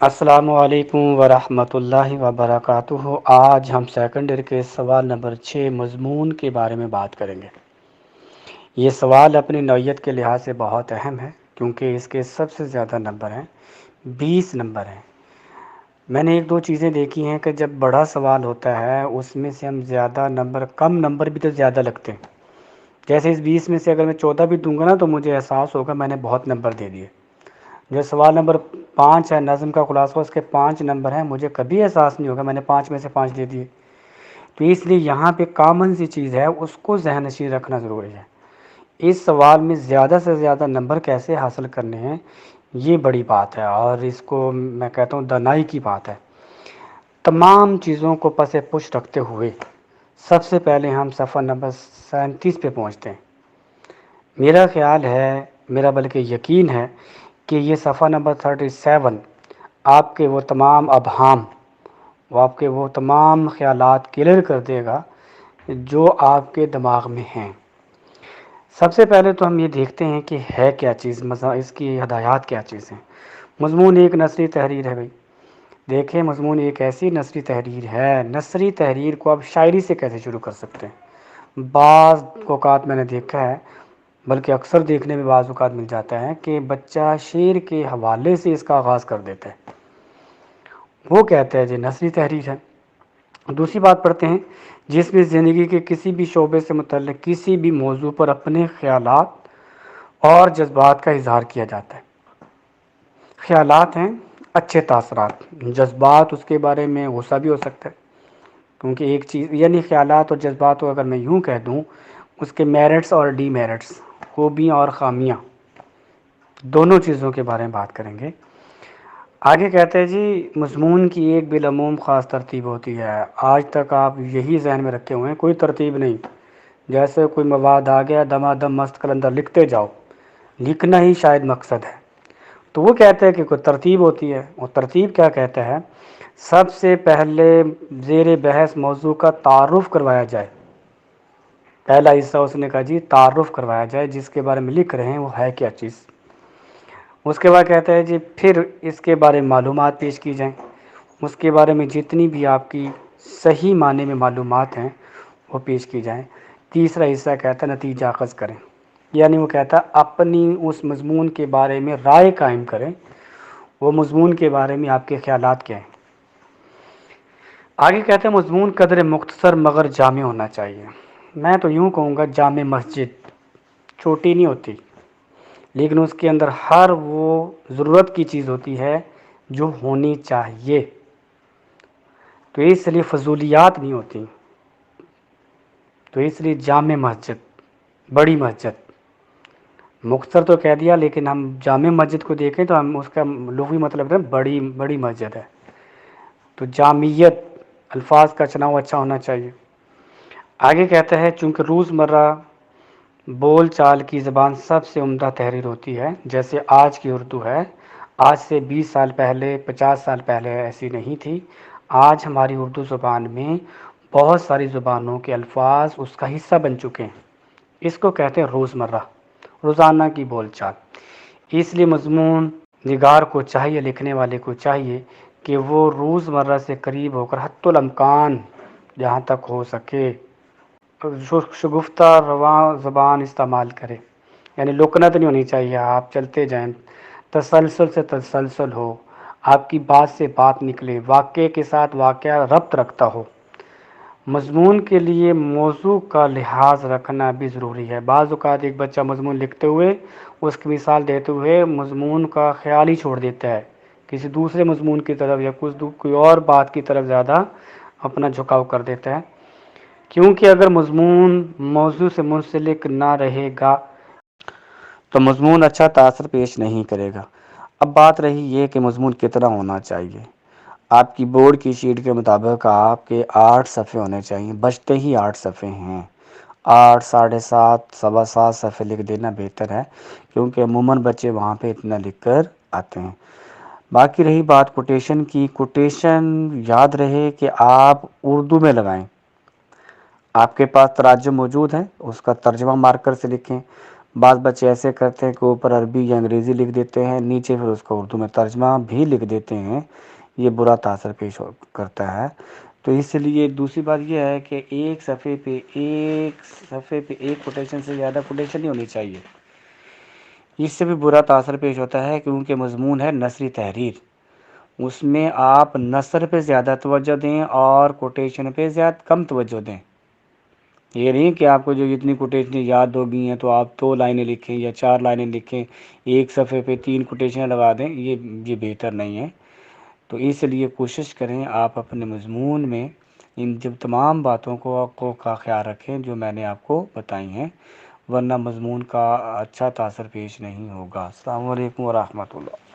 السلام علیکم ورحمۃ اللہ وبرکاتہ۔ آج ہم سیکنڈ ایئر کے سوال نمبر 6 مضمون کے بارے میں بات کریں گے۔ یہ سوال اپنی نوعیت کے لحاظ سے بہت اہم ہے کیونکہ اس کے سب سے زیادہ نمبر ہیں، 20 نمبر ہیں۔ میں نے ایک دو چیزیں دیکھی ہیں کہ جب بڑا سوال ہوتا ہے اس میں سے ہم زیادہ نمبر، کم نمبر بھی تو زیادہ لگتے ہیں۔ جیسے اس 20 میں سے اگر میں 14 بھی دوں گا نا تو مجھے احساس ہوگا میں نے بہت نمبر دے دیے۔ جو سوال نمبر 5 ہے، نظم کا خلاصہ، اس کے 5 نمبر ہیں، مجھے کبھی احساس نہیں ہوگا میں نے 5 میں سے 5 دے دیے۔ تو اس لیے یہاں پہ کامن سی چیز ہے، اس کو ذہن نشین رکھنا ضروری ہے۔ اس سوال میں زیادہ سے زیادہ نمبر کیسے حاصل کرنے ہیں، یہ بڑی بات ہے، اور اس کو میں کہتا ہوں دانائی کی بات ہے۔ تمام چیزوں کو پس پش رکھتے ہوئے سب سے پہلے ہم صفحہ نمبر 37 پہ پہنچتے ہیں۔ میرا خیال ہے، میرا بلکہ یقین ہے کہ یہ صفحہ نمبر 37 آپ کے وہ تمام ابہام، آپ کے وہ تمام خیالات کلیئر کر دے گا جو آپ کے دماغ میں ہیں۔ سب سے پہلے تو ہم یہ دیکھتے ہیں کہ ہے کیا چیز، اس کی ہدایات کیا چیز ہیں۔ مضمون ایک نثری تحریر ہے بھائی۔ دیکھیں، مضمون ایک ایسی نثری تحریر ہے، نثری تحریر کو آپ شاعری سے کیسے شروع کر سکتے ہیں؟ بعض اوقات میں نے دیکھا ہے، بلکہ اکثر دیکھنے میں بعض اوقات مل جاتا ہے کہ بچہ شعر کے حوالے سے اس کا آغاز کر دیتا ہے، وہ کہتا ہے جی نثری تحریر ہے۔ دوسری بات پڑھتے ہیں، جس میں زندگی کے کسی بھی شعبے سے متعلق کسی بھی موضوع پر اپنے خیالات اور جذبات کا اظہار کیا جاتا ہے۔ خیالات ہیں اچھے تاثرات، جذبات اس کے بارے میں غصہ بھی ہو سکتا ہے، کیونکہ ایک چیز یعنی خیالات اور جذبات کو اگر میں یوں کہہ دوں، اس کے میرٹس اور ڈی میرٹس، خوبیاں اور خامیاں، دونوں چیزوں کے بارے میں بات کریں گے۔ آگے کہتے ہیں جی مضمون کی ایک بالعموم خاص ترتیب ہوتی ہے۔ آج تک آپ یہی ذہن میں رکھے ہوئے ہیں، کوئی ترتیب نہیں، جیسے کوئی مواد آ گیا دمادم مست قلندر لکھتے جاؤ، لکھنا ہی شاید مقصد ہے۔ تو وہ کہتے ہیں کہ کوئی ترتیب ہوتی ہے، اور ترتیب کیا کہتا ہے؟ سب سے پہلے زیر بحث موضوع کا تعارف کروایا جائے۔ پہلا حصہ اس نے کہا جی تعارف کروایا جائے، جس کے بارے میں لکھ رہے ہیں وہ ہے کیا چیز۔ اس کے بعد کہتا ہے جی پھر اس کے بارے میں معلومات پیش کی جائیں، اس کے بارے میں جتنی بھی آپ کی صحیح معنی میں معلومات ہیں وہ پیش کی جائیں۔ تیسرا حصہ کہتا ہے نتیجہ اخذ کریں، یعنی وہ کہتا ہے اپنی اس مضمون کے بارے میں رائے قائم کریں، وہ مضمون کے بارے میں آپ کے خیالات کیا ہیں۔ آگے کہتے ہیں مضمون قدر مختصر مگر جامع ہونا چاہیے۔ میں تو یوں کہوں گا جامع مسجد چھوٹی نہیں ہوتی، لیکن اس کے اندر ہر وہ ضرورت کی چیز ہوتی ہے جو ہونی چاہیے، تو اس لیے فضولیات نہیں ہوتی، تو اس لیے جامع مسجد، بڑی مسجد۔ مختصر تو کہہ دیا، لیکن ہم جامع مسجد کو دیکھیں تو ہم اس کا لغوی مطلب ہے بڑی مسجد ہے، تو جامعیت الفاظ کا چناؤ اچھا ہونا چاہیے۔ آگے کہتا ہے چونکہ روزمرہ بول چال کی زبان سب سے عمدہ تحریر ہوتی ہے، جیسے آج کی اردو ہے، آج سے 20 سال پہلے 50 سال پہلے ایسی نہیں تھی۔ آج ہماری اردو زبان میں بہت ساری زبانوں کے الفاظ اس کا حصہ بن چکے ہیں، اس کو کہتے ہیں روزمرہ، روزانہ کی بول چال۔ اس لیے مضمون نگار کو چاہیے، لکھنے والے کو چاہیے کہ وہ روزمرہ سے قریب ہو کر حتی الامکان جہاں تک ہو سکے شگفتہ رواں زبان استعمال کرے، یعنی لکنت نہیں ہونی چاہیے، آپ چلتے جائیں، تسلسل سے تسلسل ہو، آپ کی بات سے بات نکلے، واقعے کے ساتھ واقعہ ربط رکھتا ہو۔ مضمون کے لیے موضوع کا لحاظ رکھنا بھی ضروری ہے۔ بعض اوقات ایک بچہ مضمون لکھتے ہوئے، اس کی مثال دیتے ہوئے مضمون کا خیال ہی چھوڑ دیتا ہے، کسی دوسرے مضمون کی طرف یا کوئی اور بات کی طرف زیادہ اپنا جھکاؤ کر دیتا ہے، کیونکہ اگر مضمون موضوع سے منسلک نہ رہے گا تو مضمون اچھا تاثر پیش نہیں کرے گا۔ اب بات رہی یہ کہ مضمون کتنا ہونا چاہیے۔ آپ کی بورڈ کی شیٹ کے مطابق آپ کے 8 صفحے ہونے چاہیے، بچتے ہی 8 صفحے ہیں، 8 ساڑھے 7 سوا 7 صفحے لکھ دینا بہتر ہے، کیونکہ عموماً بچے وہاں پہ اتنا لکھ کر آتے ہیں۔ باقی رہی بات کوٹیشن کی، کوٹیشن یاد رہے کہ آپ اردو میں لگائیں، آپ کے پاس تراجم موجود ہے، اس کا ترجمہ مارکر سے لکھیں۔ بعض بچے ایسے کرتے ہیں کہ اوپر عربی یا انگریزی لکھ دیتے ہیں، نیچے پھر اس کو اردو میں ترجمہ بھی لکھ دیتے ہیں، یہ برا تاثر پیش کرتا ہے۔ تو اس لیے دوسری بات یہ ہے کہ ایک صفحے پہ ایک کوٹیشن سے زیادہ کوٹیشن نہیں ہونی چاہیے، اس سے بھی برا تاثر پیش ہوتا ہے، کیونکہ مضمون ہے نثری تحریر، اس میں آپ نثر پہ زیادہ توجہ دیں اور کوٹیشن پہ زیادہ کم توجہ دیں۔ یہ نہیں کہ آپ کو جو اتنی کوٹیشنیں یاد ہو گئی ہیں تو آپ 2 لائنیں لکھیں یا 4 لائنیں لکھیں، ایک صفحے پہ 3 کوٹیشنیں لگا دیں، یہ بہتر نہیں ہے۔ تو اس لیے کوشش کریں آپ اپنے مضمون میں ان جب تمام باتوں کو کا خیال رکھیں جو میں نے آپ کو بتائی ہیں، ورنہ مضمون کا اچھا تاثر پیش نہیں ہوگا۔ السلام علیکم ورحمۃ اللہ۔